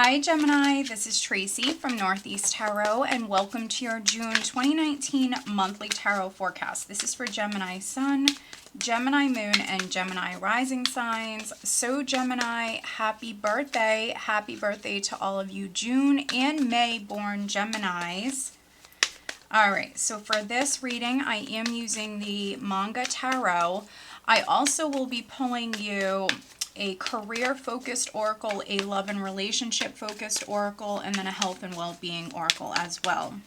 Hi Gemini, this is Tracy from Northeast Tarot and welcome to your June 2019 monthly tarot forecast. This is for Gemini Sun, Gemini Moon, and Gemini Rising signs. So Gemini, happy birthday. Happy birthday to all of you June and May born Geminis. Alright, so for this reading, I am using the Manga Tarot. I also will be pulling you a career-focused oracle, a love and relationship-focused oracle, and then a health and well-being oracle as well.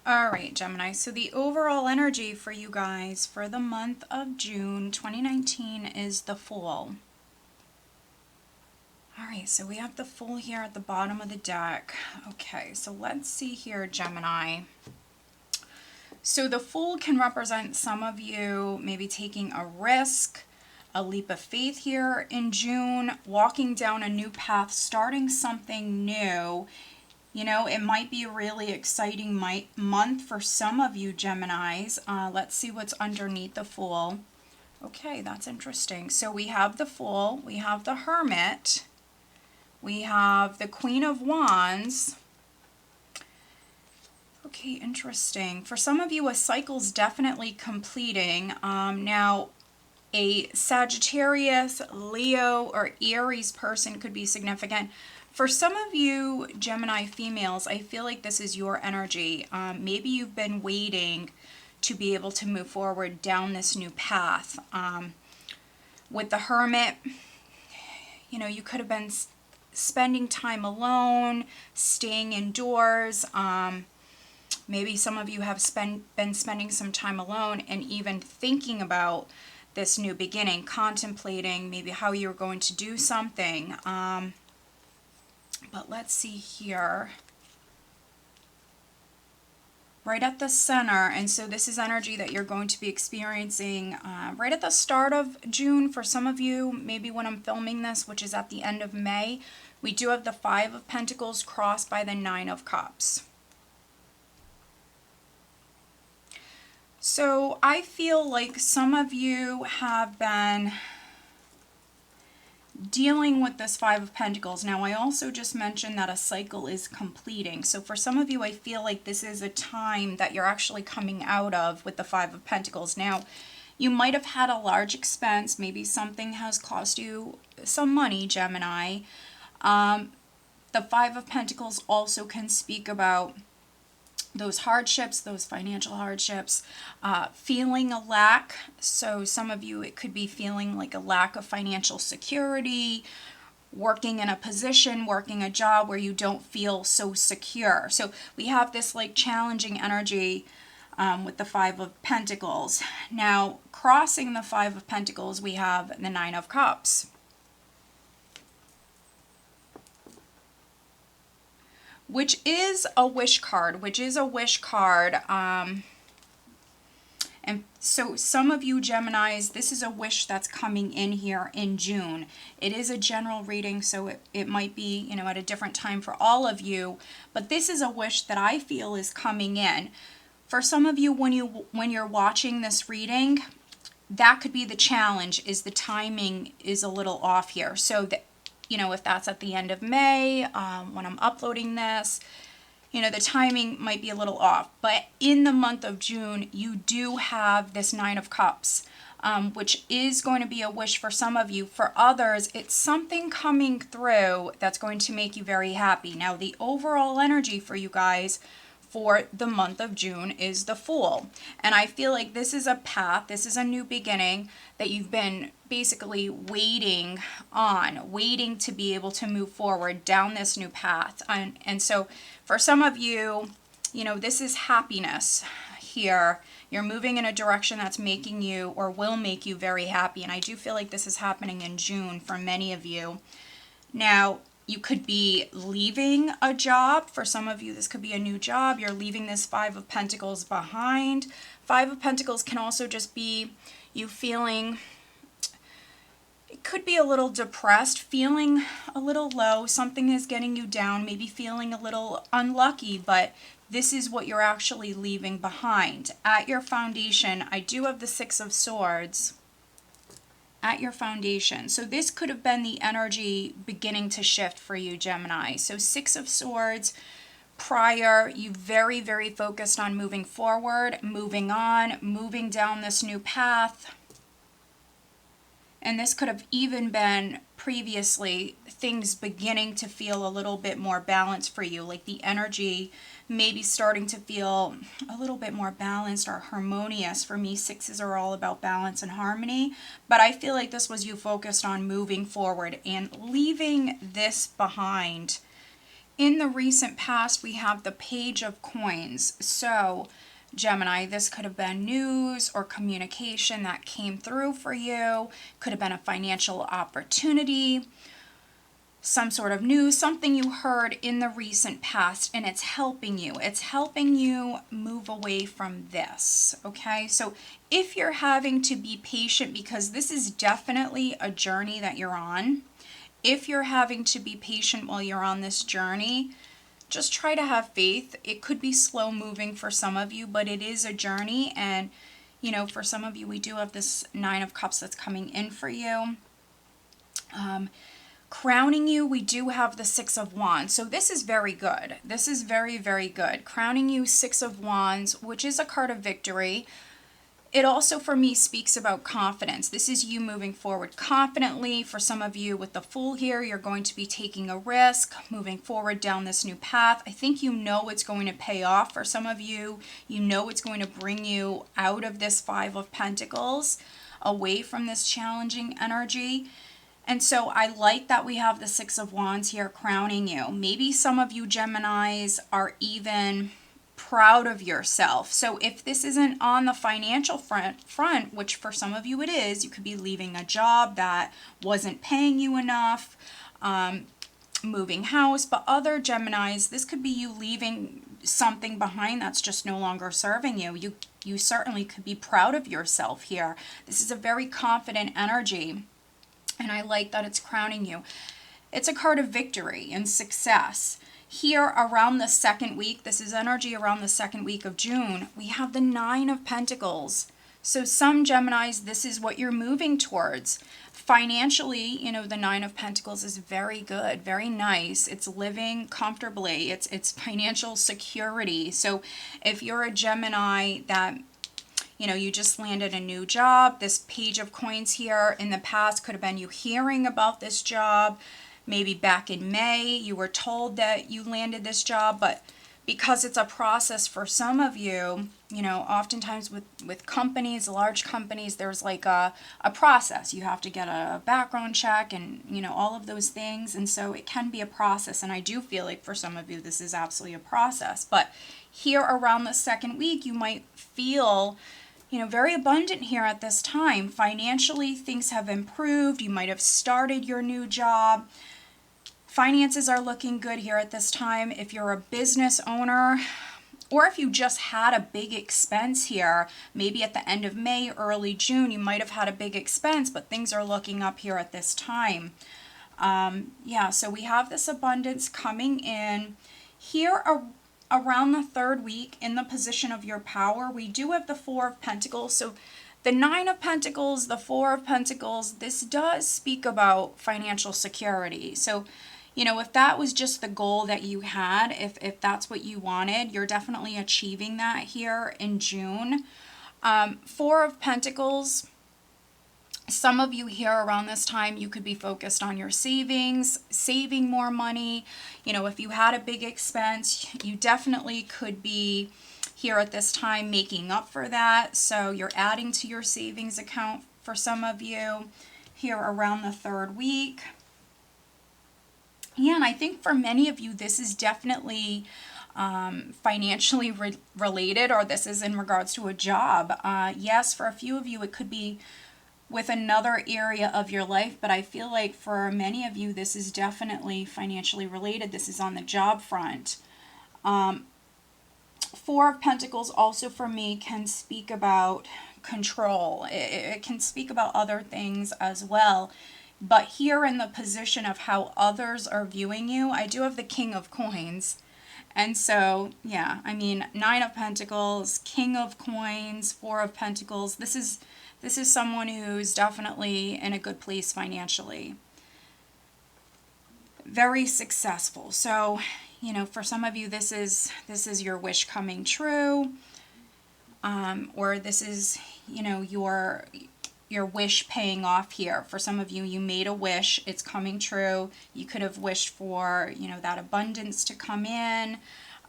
All right, Gemini, so the overall energy for you guys for the month of June 2019 is the Fool. All right, so we have the Fool here at the bottom of the deck. Okay, so let's see here, Gemini. So the Fool can represent some of you maybe taking a risk, a leap of faith here in June, walking down a new path, starting something new. You know, it might be a really exciting month for some of you Geminis. Let's see what's underneath the Fool. Okay, that's interesting. So we have the Fool, we have the Hermit, we have the Queen of Wands. Okay, interesting. For some of you, a cycle's definitely completing. Now, a Sagittarius, Leo, or Aries person could be significant. For some of you Gemini females, I feel like this is your energy. Maybe you've been waiting to be able to move forward down this new path. With the Hermit, you know, you could have been spending time alone, staying indoors. Maybe some of you have been spending some time alone and even thinking about this new beginning, contemplating maybe how you're going to do something. But let's see here. Right at the center, and so this is energy that you're going to be experiencing right at the start of June. For some of you, maybe when I'm filming this, which is at the end of May, we do have the Five of Pentacles crossed by the Nine of Cups. So I feel like some of you have been dealing with this Five of Pentacles. Now, I also just mentioned that a cycle is completing. So for some of you, I feel like this is a time that you're actually coming out of with the Five of Pentacles. Now, you might have had a large expense. Maybe something has cost you some money, Gemini. The Five of Pentacles also can speak about those hardships, those financial hardships, feeling a lack. So some of you, it could be feeling like a lack of financial security, working in a position, working a job where you don't feel so secure. So we have this like challenging energy with the Five of Pentacles. Now, crossing the Five of Pentacles, we have the Nine of Cups. Which is a wish card, and so some of you Geminis, this is a wish that's coming in here in June. It is a general reading, so it might be, you know, at a different time for all of you, but this is a wish that I feel is coming in. For some of you, when you're watching this reading, that could be the challenge, is the timing is a little off here. So that, you know, if that's at the end of May, when I'm uploading this, you know, the timing might be a little off. But in the month of June, you do have this Nine of Cups. which is going to be a wish for some of you. For others, it's something coming through that's going to make you very happy. Now, the overall energy for you guys for the month of June is the Fool. And I feel like this is a path, this is a new beginning that you've been basically waiting to be able to move forward down this new path. And so for some of you, you know, this is happiness here. You're moving in a direction that's making you or will make you very happy. And I do feel like this is happening in June for many of you. Now, you could be leaving a job. For some of you, this could be a new job. You're leaving this Five of Pentacles behind. Five of Pentacles can also just be you feeling, it could be a little depressed, feeling a little low. Something is getting you down, maybe feeling a little unlucky, but this is what you're actually leaving behind. At your foundation, I do have the Six of Swords. At your foundation. So this could have been the energy beginning to shift for you, Gemini. So Six of Swords, prior, you very, very focused on moving forward, moving on, moving down this new path. And this could have even been previously things beginning to feel a little bit more balanced for you, like the energy maybe starting to feel a little bit more balanced or harmonious. For me, sixes are all about balance and harmony, but I feel like this was you focused on moving forward and leaving this behind. In the recent past, we have the Page of Coins. So Gemini, this could have been news or communication that came through for you. Could have been a financial opportunity, some sort of news, something you heard in the recent past, and it's helping you. It's helping you move away from this, okay? So if you're having to be patient, because this is definitely a journey that you're on, if you're having to be patient while you're on this journey, just try to have faith. It could be slow moving for some of you, but it is a journey. And, you know, for some of you, we do have this Nine of Cups that's coming in for you. Crowning you, we do have the Six of Wands. So this is very good. This is very, very good. Crowning you, Six of Wands, which is a card of victory. It also, for me, speaks about confidence. This is you moving forward confidently. For some of you with the Fool here, you're going to be taking a risk, moving forward down this new path. I think you know it's going to pay off. For some of you, you know it's going to bring you out of this Five of Pentacles, away from this challenging energy. And so I like that we have the Six of Wands here crowning you. Maybe some of you Geminis are even proud of yourself. So if this isn't on the financial front, which for some of you it is, you could be leaving a job that wasn't paying you enough, moving house. But other Geminis, this could be you leaving something behind that's just no longer serving you. You certainly could be proud of yourself here. This is a very confident energy. And I like that it's crowning you. It's a card of victory and success. Here around the second week, this is energy around the second week of June, we have the Nine of Pentacles. So some Geminis, this is what you're moving towards. Financially, you know, the Nine of Pentacles is very good, very nice. It's living comfortably. It's financial security. So if you're a Gemini that, you know, you just landed a new job, this Page of Coins here in the past could have been you hearing about this job. Maybe back in May, you were told that you landed this job, but because it's a process for some of you, you know, oftentimes with companies, large companies, there's like a process. You have to get a background check and, you know, all of those things. And so it can be a process. And I do feel like for some of you, this is absolutely a process. But here around the second week, you might feel, you know, very abundant here at this time. Financially, things have improved. You might have started your new job. Finances are looking good here at this time. If you're a business owner, or if you just had a big expense here, maybe at the end of May, early June, you might have had a big expense, but things are looking up here at this time. Yeah, so we have this abundance coming in. Here around the third week in the position of your power, we do have the Four of Pentacles. So the Nine of Pentacles, the Four of Pentacles, this does speak about financial security. So, you know, if that was just the goal that you had, if that's what you wanted, you're definitely achieving that here in June. Four of Pentacles, Some of you here around this time, you could be focused on your savings, saving more money. You know, if you had a big expense, you definitely could be here at this time making up for that. So you're adding to your savings account for some of you here around the 3rd week. Yeah, and I think for many of you, this is definitely financially related, or this is in regards to a job. Yes, for a few of you, it could be with another area of your life, but I feel like for many of you, this is definitely financially related. This is on the job front. 4 of Pentacles also for me can speak about control. It can speak about other things as well. But here in the position of how others are viewing you, I do have the King of Coins. And so, yeah, I mean, 9 of Pentacles, King of Coins, 4 of Pentacles. This is someone who's definitely in a good place financially. Very successful. So, you know, for some of you, this is your wish coming true. Or this is, you know, your wish paying off here. For some of you, you made a wish, it's coming true. You could have wished for, you know, that abundance to come in,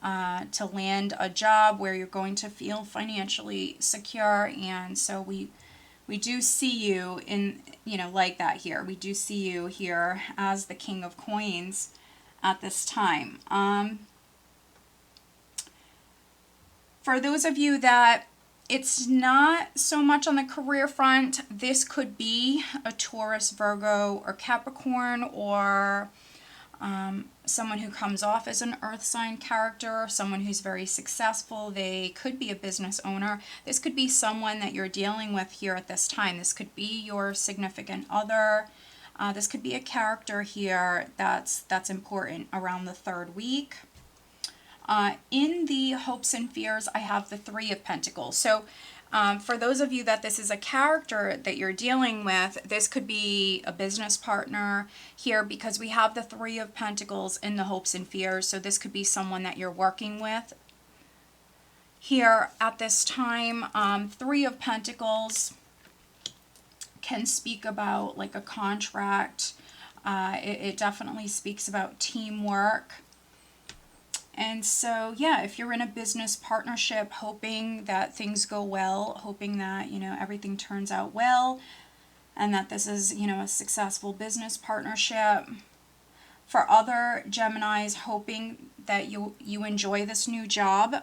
to land a job where you're going to feel financially secure. And so we do see you in, you know, like that here. We do see you here as the King of Coins at this time. For those of you that it's not so much on the career front, this could be a Taurus, Virgo, or Capricorn, or someone who comes off as an earth sign character, someone who's very successful. They could be a business owner. This could be someone that you're dealing with here at this time. This could be your significant other. This could be a character here that's important around the 3rd week. In the hopes and fears, I have the 3 of Pentacles. So for those of you that this is a character that you're dealing with, this could be a business partner here, because we have the 3 of Pentacles in the hopes and fears. So this could be someone that you're working with here at this time. 3 of Pentacles can speak about like a contract. It definitely speaks about teamwork. And so, yeah, if you're in a business partnership, hoping that things go well, hoping that, you know, everything turns out well, and that this is, you know, a successful business partnership. For other Geminis, hoping that you enjoy this new job.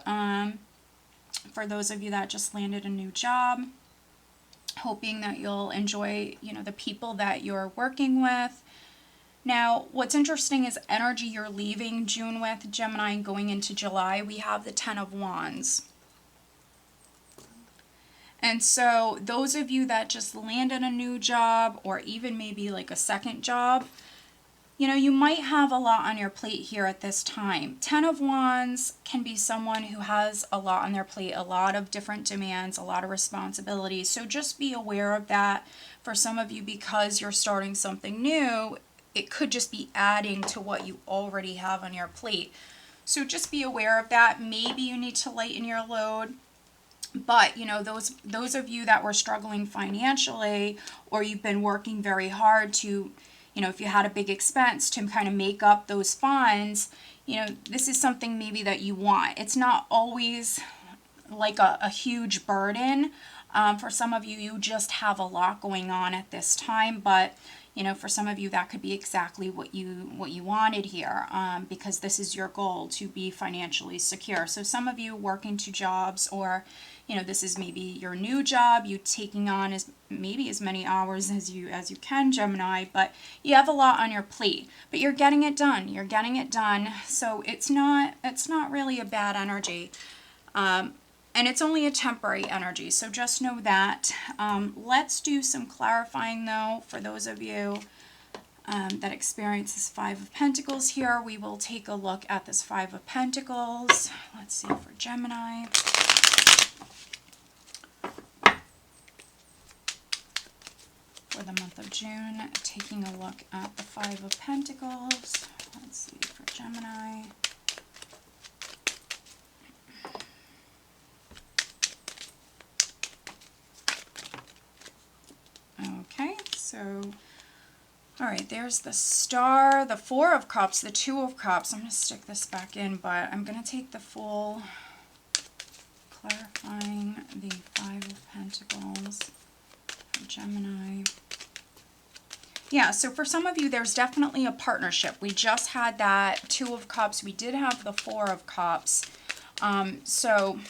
For those of you that just landed a new job, hoping that you'll enjoy, you know, the people that you're working with. Now, what's interesting is energy you're leaving June with, Gemini, and going into July, we have the 10 of Wands. And so those of you that just landed a new job, or even maybe like a second job, you know, you might have a lot on your plate here at this time. 10 of Wands can be someone who has a lot on their plate, a lot of different demands, a lot of responsibilities. So just be aware of that. For some of you, because you're starting something new, it could just be adding to what you already have on your plate. So just be aware of that. Maybe you need to lighten your load. But, you know, those of you that were struggling financially, or you've been working very hard to, you know, if you had a big expense, to kind of make up those funds, you know, this is something maybe that you want. It's not always like a huge burden. For some of you, you just have a lot going on at this time, but you know, for some of you, that could be exactly what you wanted here, because this is your goal, to be financially secure. So some of you working 2 jobs, or, you know, this is maybe your new job, you taking on as many hours as you can, Gemini, but you have a lot on your plate, but you're getting it done. You're getting it done. So it's not really a bad energy. And it's only a temporary energy, so just know that. Let's do some clarifying, though, for those of you that experience this 5 of Pentacles here. We will take a look at this 5 of Pentacles. Let's see for Gemini. For the month of June, taking a look at the 5 of Pentacles. Let's see for Gemini. Okay. So, all right, there's the Star, the Four of Cups, the Two of Cups. I'm going to stick this back in, but I'm going to take the Fool, clarifying the Five of Pentacles for Gemini. Yeah, so for some of you, there's definitely a partnership. We just had that Two of Cups. We did have the Four of Cups. So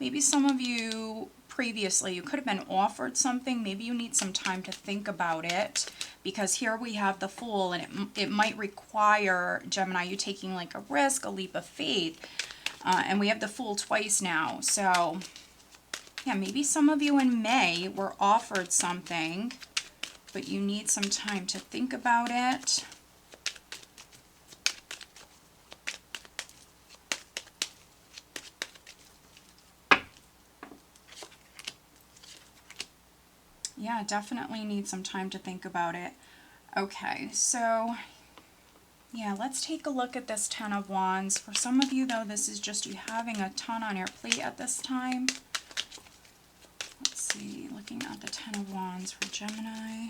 maybe some of you previously, you could have been offered something. Maybe you need some time to think about it, because here we have the Fool, and it might require, Gemini, you taking like a risk, a leap of faith. And we have the Fool twice now. So yeah, maybe some of you in May were offered something, but you need some time to think about it. Yeah, definitely need some time to think about it. Okay, so yeah, let's take a look at this Ten of Wands. For some of you, though, this is just you having a ton on your plate at this time. Let's see, looking at the Ten of Wands for Gemini.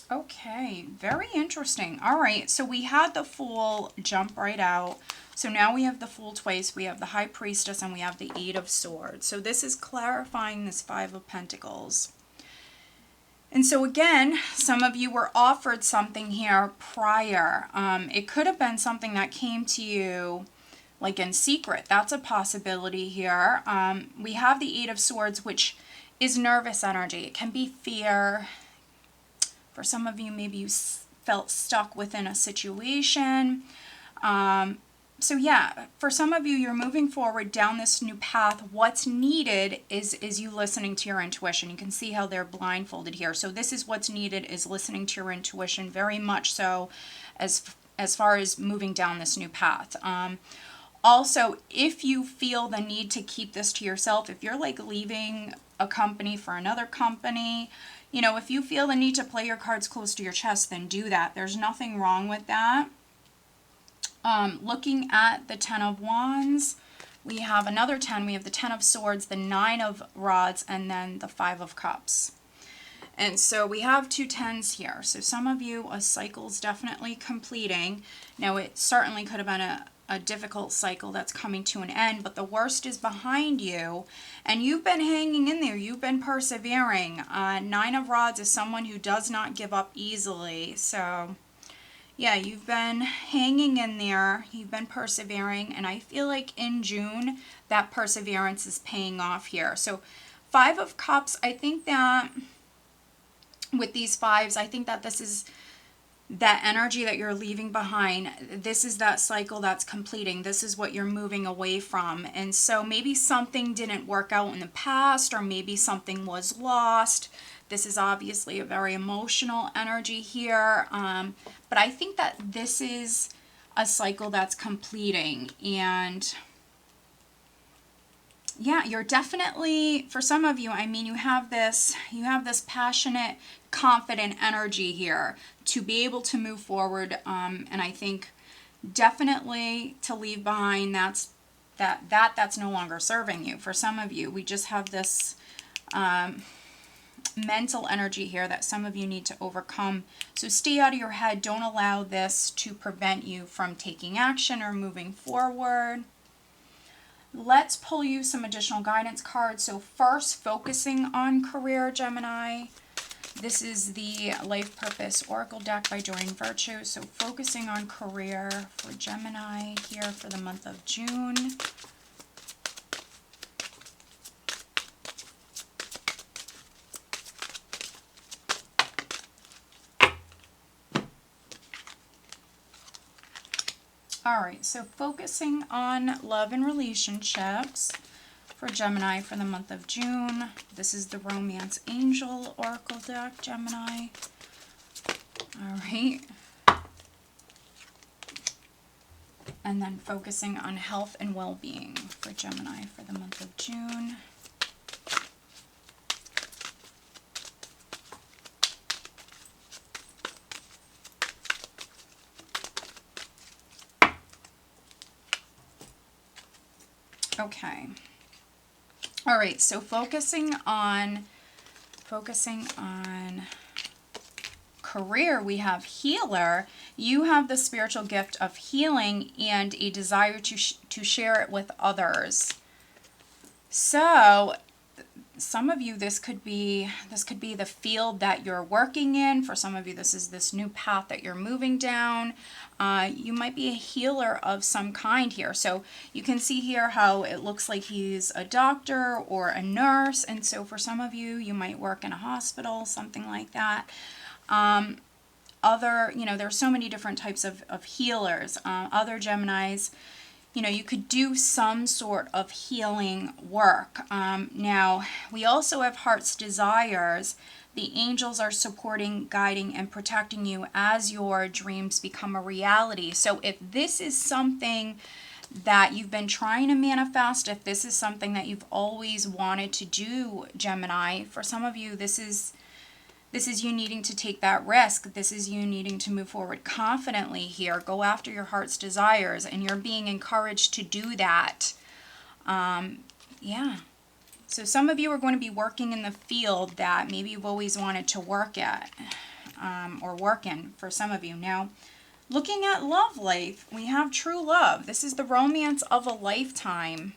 Okay, very interesting. All right, so we had the Fool jump right out. So now we have the Fool twice, we have the High Priestess, and we have the Eight of Swords. So this is clarifying this Five of Pentacles. And so again, some of you were offered something here prior. It could have been something that came to you like in secret. That's a possibility here. We have the Eight of Swords, which is nervous energy. It can be fear. For some of you, maybe you felt stuck within a situation. So yeah, for some of you, you're moving forward down this new path. What's needed is you listening to your intuition. You can see how they're blindfolded here. So this is what's needed, is listening to your intuition, very much so as far as moving down this new path. Also, if you feel the need to keep this to yourself, if you're like leaving a company for another company, you know, if you feel the need to play your cards close to your chest, then do that. There's nothing wrong with that. Looking at the Ten of Wands, we have another 10. We have the 10 of Swords, the 9 of Rods, and then the 5 of Cups. And so we have two 10s here. So some of you, a cycle's definitely completing. Now, it certainly could have been a difficult cycle that's coming to an end, but the worst is behind you, and you've been hanging in there. You've been persevering. 9 of Rods is someone who does not give up easily. So yeah, you've been hanging in there, you've been persevering, and I feel like in June, that perseverance is paying off here. So 5 of Cups, I think that with these fives, I think that this is that energy that you're leaving behind. This is that cycle that's completing. This is what you're moving away from. And so maybe something didn't work out in the past, or maybe something was lost. This is obviously a very emotional energy here. But I think that this is a cycle that's completing. And yeah, you're definitely, for some of you, I mean, you have this passionate, confident energy here to be able to move forward. And I think definitely to leave behind that's no longer serving you. For some of you, we just have this mental energy here that some of you need to overcome. So stay out of your head. Don't allow this to prevent you from taking action or moving forward. Let's pull you some additional guidance cards. So first, focusing on career, Gemini. This is the Life Purpose Oracle deck by Doreen Virtue. So focusing on career for Gemini here for the month of June. All right, so focusing on love and relationships for Gemini for the month of June. This is the Romance Angel Oracle deck, Gemini. All right. And then focusing on health and well-being for Gemini for the month of June. Okay. All right, so focusing on career, we have healer. You have the spiritual gift of healing and a desire to share it with others. So some of you, this could be the field that you're working in. For some of you, this is this new path that you're moving down. You might be a healer of some kind here. So you can see here how it looks like he's a doctor or a nurse. And so for some of you, you might work in a hospital, something like that. There's so many different types of healers. Other Geminis, you could do some sort of healing work. Now, we also have heart's desires. The angels are supporting, guiding, and protecting you as your dreams become a reality. So if this is something that you've been trying to manifest, if this is something that you've always wanted to do, Gemini, for some of you, this is you needing to take that risk. This is you needing to move forward confidently here. Go after your heart's desires, and you're being encouraged to do that. Yeah. So some of you are going to be working in the field that maybe you've always wanted to work at, or work in for some of you. Now, looking at love life, we have true love. This is the romance of a lifetime.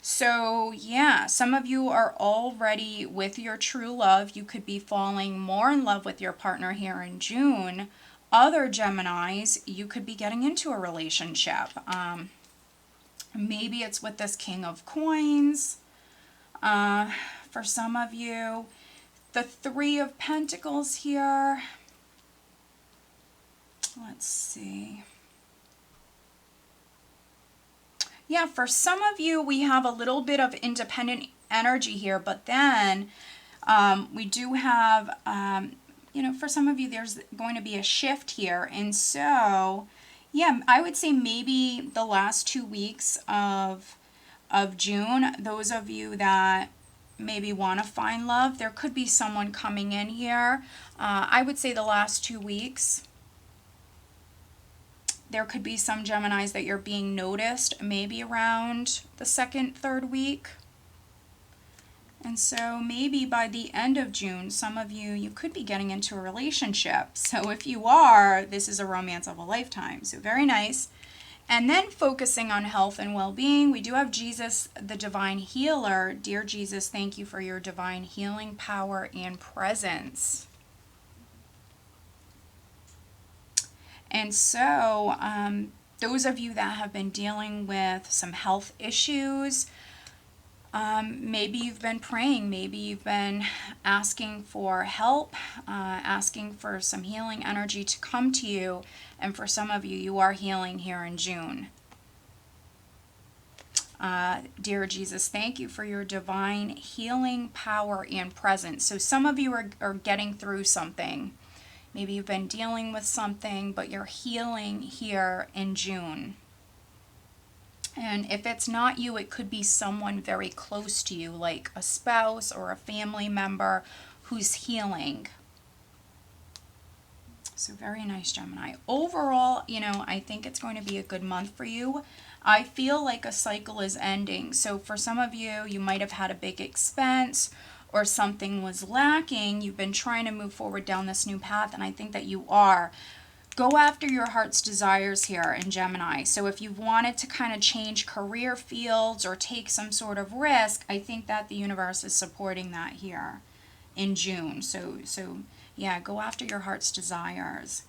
So yeah, some of you are already with your true love. You could be falling more in love with your partner here in June. Other Geminis, you could be getting into a relationship. Maybe it's with this King of Coins. For some of you, the Three of Pentacles here. Let's see. Yeah, for some of you, we have a little bit of independent energy here, but then we do have, for some of you, there's going to be a shift here. And so, yeah, I would say maybe the last 2 weeks of June, those of you that maybe want to find love, there could be someone coming in here. I would say the last 2 weeks. There could be some Geminis that you're being noticed maybe around the 2nd, 3rd week. And so maybe by the end of June, some of you could be getting into a relationship. So if you are, this is a romance of a lifetime. So very nice. And then focusing on health and well-being, we do have Jesus, the divine healer. Dear Jesus, thank you for your divine healing power and presence. And so those of you that have been dealing with some health issues, maybe you've been praying, maybe you've been asking for help, asking for some healing energy to come to you. And for some of you, you are healing here in June. Dear Jesus, thank you for your divine healing power and presence. So some of you are getting through something. Maybe you've been dealing with something, but you're healing here in June. And if it's not you, it could be someone very close to you, like a spouse or a family member who's healing. So very nice, Gemini. Overall, I think it's going to be a good month for you. I feel like a cycle is ending. So for some of you, you might have had a big expense, or something was lacking. You've been trying to move forward down this new path, and I think that you are. Go after your heart's desires here in Gemini. So if you've wanted to kind of change career fields or take some sort of risk, I think that the universe is supporting that here in June. So yeah, go after your heart's desires.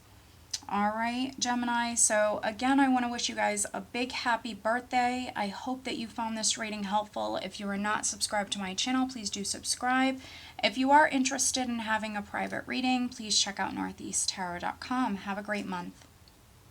All right, Gemini. So again, I want to wish you guys a big happy birthday. I hope that you found this reading helpful. If you are not subscribed to my channel, please do subscribe. If you are interested in having a private reading, please check out northeasttarot.com. Have a great month.